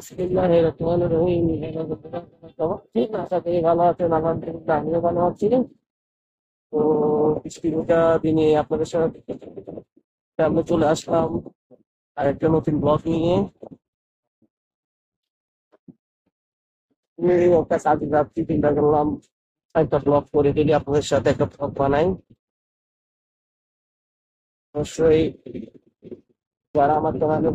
বিসমিল্লাহির রহমানির রহিম। ঠিক আশা করি ভালো আছেন, আলহামদুলিল্লাহ আমিও ভালো আছি। তো বৃষ্টির দিনে আপনাদের সাথে আমি চলে আসলাম আর একটা নতুন ব্লগ নিয়ে। এই একটা কাজে যাচ্ছি, চিন্তা করলাম একটা ব্লগ করে দিলি আপনাদের সাথে একটা ব্লগ বানাই। অবশ্যই যারা আমার চ্যানেলে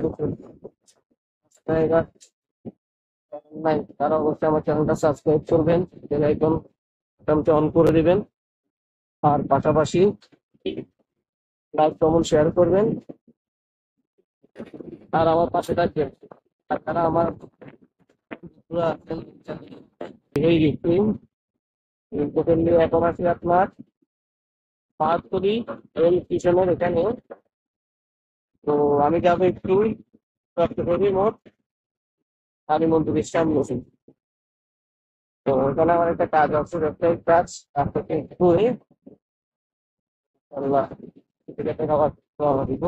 নাই তারা অবশ্যই আমার চ্যানেলটা সাবস্ক্রাইব করবেন, বেল আইকনটা অন করে দিবেন, আর পাশাপাশি লাইক কমেন্ট শেয়ার করবেন আর আমার পাশে থাকবেন। আর তারা আমার পুরা টোটালি এখন আছি আপনার পাহাড়তলি রেল স্টেশনের এখানে। তো আমি যাবো একটু চট্টগ্রামের মোট কালী মন্দিরের সামনে। তো ওখানে আমার একটা কাজ আছে, ব্যবসায়িক কাজ। আপনাকে একটু আল্লাহ খাবার খাওয়া দিব।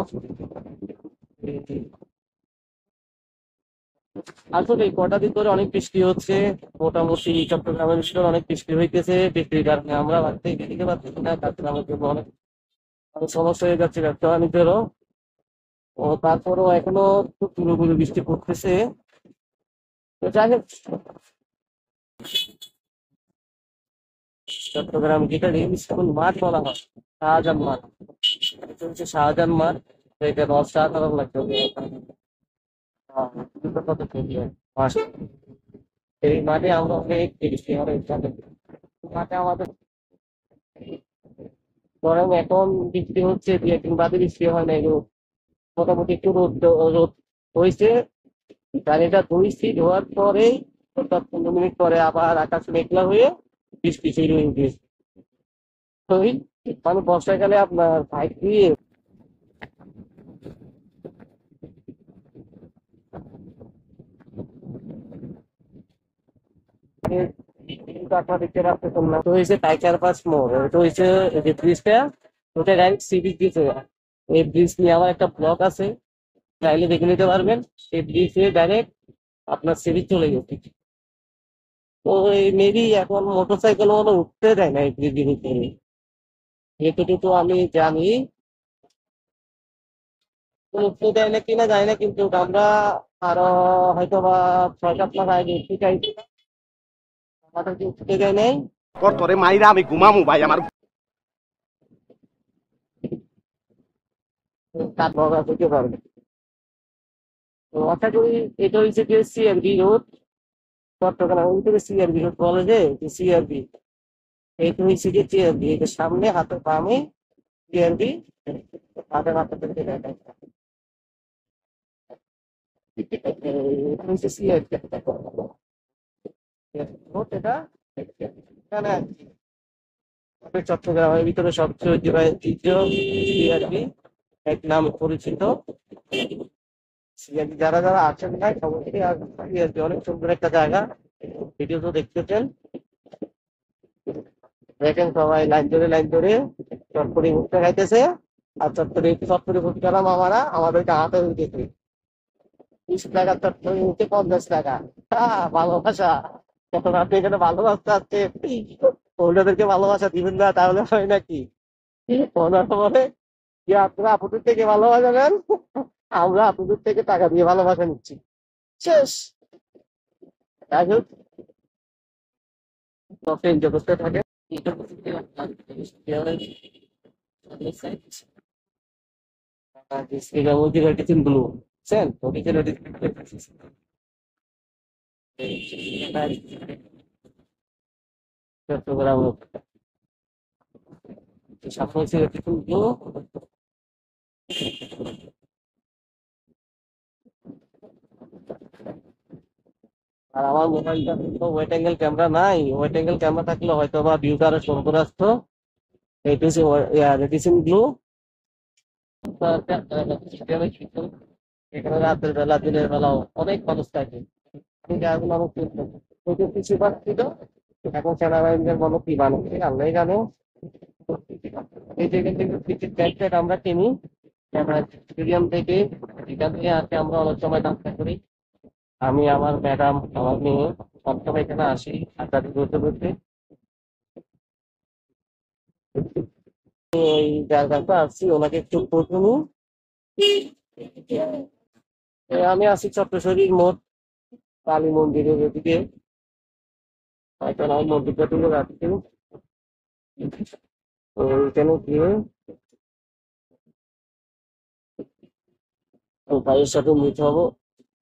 আসলে এই কটা দিন ধরে অনেক বৃষ্টি হচ্ছে, মোটামুটি চট্টগ্রামের বিষয়ে অনেক বৃষ্টি হইতেছে। বৃষ্টির কারণে আমরা বাড়িতে দিতে পারতেছি না, কাজটা আমার জন্য অনেক অনেক সমস্যা হয়ে যাচ্ছে ব্যবসা বাণিজ্যেরও। ও তারপরেও এখনো খুব পুরোপুরি বৃষ্টি পড়তেছে। তো যাই হোক, চট্টগ্রাম যেটা রেল স্কুল মাঠ বলা হয়, শাহজাহান মাঠ, এটা হচ্ছে শাহজাহান মাঠ। তো এটা অসাধারণ লাগছে। কত মাঠ, এই মাঠে আমরা অনেক বৃষ্টি হয় এখানে। মাঠে আমাদের বরং এখন বৃষ্টি হচ্ছে, দুই একদিন বাদে বৃষ্টি হয় না এগুলো। মোটামুটি একটু রোদ রোদ হয়েছে, গাড়িটা ধুইছি, ধোয়ার পরে 10-15 মিনিট পরে আবার আকাশ মেঘলা হয়ে বৃষ্টি শুরু হয়ে গেছে। তো মানে বর্ষাকালে আপনার বাইক দিয়ে কিন্তু আপনার দেখতে পাচ্ছেন না, তো হয়েছে টাইগার পাস মোড়, এটা হয়েছে যে ব্রিজটা, ওটা ডাইরেক্ট সি বিচ দিয়েছে। এই ব্রিজ নিয়ে আমার একটা ব্লগ আছে, চাইলে দেখে নিতে পারবেন। এই ব্রিজে ডাইরেক্ট আপনার সি বিচ চলে গেছে। তো এই মেবি এখন মোটরসাইকেল মনে উঠতে দেয় না এই ব্রিজের ভিতরে, এতটুকু আমি জানি। উঠতে দেয় না কিনা জানি না, কিন্তু আমরা আরো হয়তো বা 6-7 মাস আগে শিখাইছি, আমাদেরকে উঠতে দেয় নাই। তোর তোরে মাইরা আমি ঘুমামু ভাই আমার তার বগা থেকে পারবে। তো আশা করি এটা হচ্ছে যে সিআরবি রোড, চট্টগ্রাম থেকে সিআরবি রোড বলে যে সিআরবি, এইটা হচ্ছে যে সিআরবি, এটা সামনে হাতের বামে সিআরবি, হাতের হাতে থেকে দেখা এটা হচ্ছে সিআরবি রোড। এটা এখানে আর কি, চট্টগ্রামের ভিতরে সবচেয়ে ঐতিহ্য সিআরবি এক নামে পরিচিত। সিআরবি যারা যারা আছেন না সবাই আসবেন, সিআরবি অনেক সুন্দর একটা জায়গা। ভিডিও তো দেখতেছেন, দেখেন সবাই লাইন ধরে চটপটি ভুট্টা খাইতেছে। আর চটপটি ভুট্টা খেলাম আমরা, আমাদেরকে হাতে দিতেছে 20 টাকা চটপটি হচ্ছে 50 টাকা। ভালোবাসা, তখন আপনি এখানে ভালোবাসতে আসছে, ওনাদেরকে ভালোবাসা দিবেন না তাহলে হয় নাকি? ওনারা বলে যে আপনারা আপনাদের থেকে ভালোবাসা নেন, আমরা আপনাদের থেকে টাকা দিয়ে ভালোবাসা নিচ্ছি, শেষ। যাই হোক, এনজয় করতে থাকে। মোটিভেটেশন ব্লু, বুঝছেন? চট্টগ্রাম সামনে হচ্ছে ব্লু। আর আমার মোবাইলটা তো ওয়েট অ্যাঙ্গেল ক্যামেরা নাই, ওয়েট অ্যাঙ্গেল ক্যামেরা থাকলে হয়তো বা ভিউটা আরো সুন্দর আসতো। এইটা হচ্ছে রেডিসিন ব্লু। এখানে রাতের বেলা দিনের বেলাও অনেক মানুষ থাকে। আমি জায়গাগুলো আমার কিছু পাচ্ছিল, এখন সেনাবাহিনীদের মনে কি বানাচ্ছে আল্লাহ জানে। এই জায়গা থেকে টিকিট ব্যাগ আমরা কিনি স্টেডিয়াম থেকে, এখান থেকে আসে আমরা অনেক সময় নাস্তা করি। আমি আমার ম্যাডাম আমার মেয়ে সবসময় এখানে আসি আড্ডাটি করতে করতে। এই জায়গাটা আসছি ওনাকে একটু প্রথমে আমি আছি চট্টশরীর মোট কালী মন্দিরের ওদিকে, এখন আমি মন্দিরটা তুলে রাখছি। তো ওইখানে গিয়ে তো ভাইয়ের সাথে মিট হবো,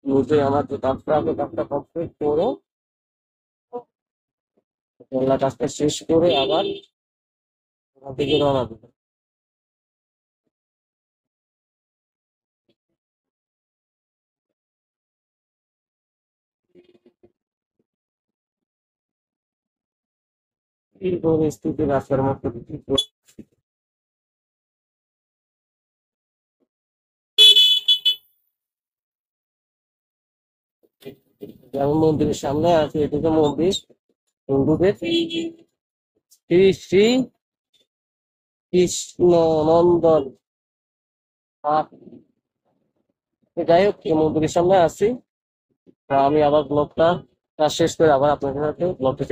মিটে আমার যে কাজটা আছে কাজটা কমপ্লিট করে রান্নার কাজটা শেষ করে আবার ওখান থেকে রওনা দেবো। কি পরিস্থিতি রাস্তার মধ্যে কি আমি মন্দিরের সামনে আছি, এদিকে মন্দির হিন্দুদের শ্রী শ্রী কৃষ্ণ নন্দন পাঠ। যাই হোক এই মন্দিরের সামনে আছি। তো আমি আবার ব্লগটা কাজ শেষ করে আবার আপনাদের সাথে ব্লগটা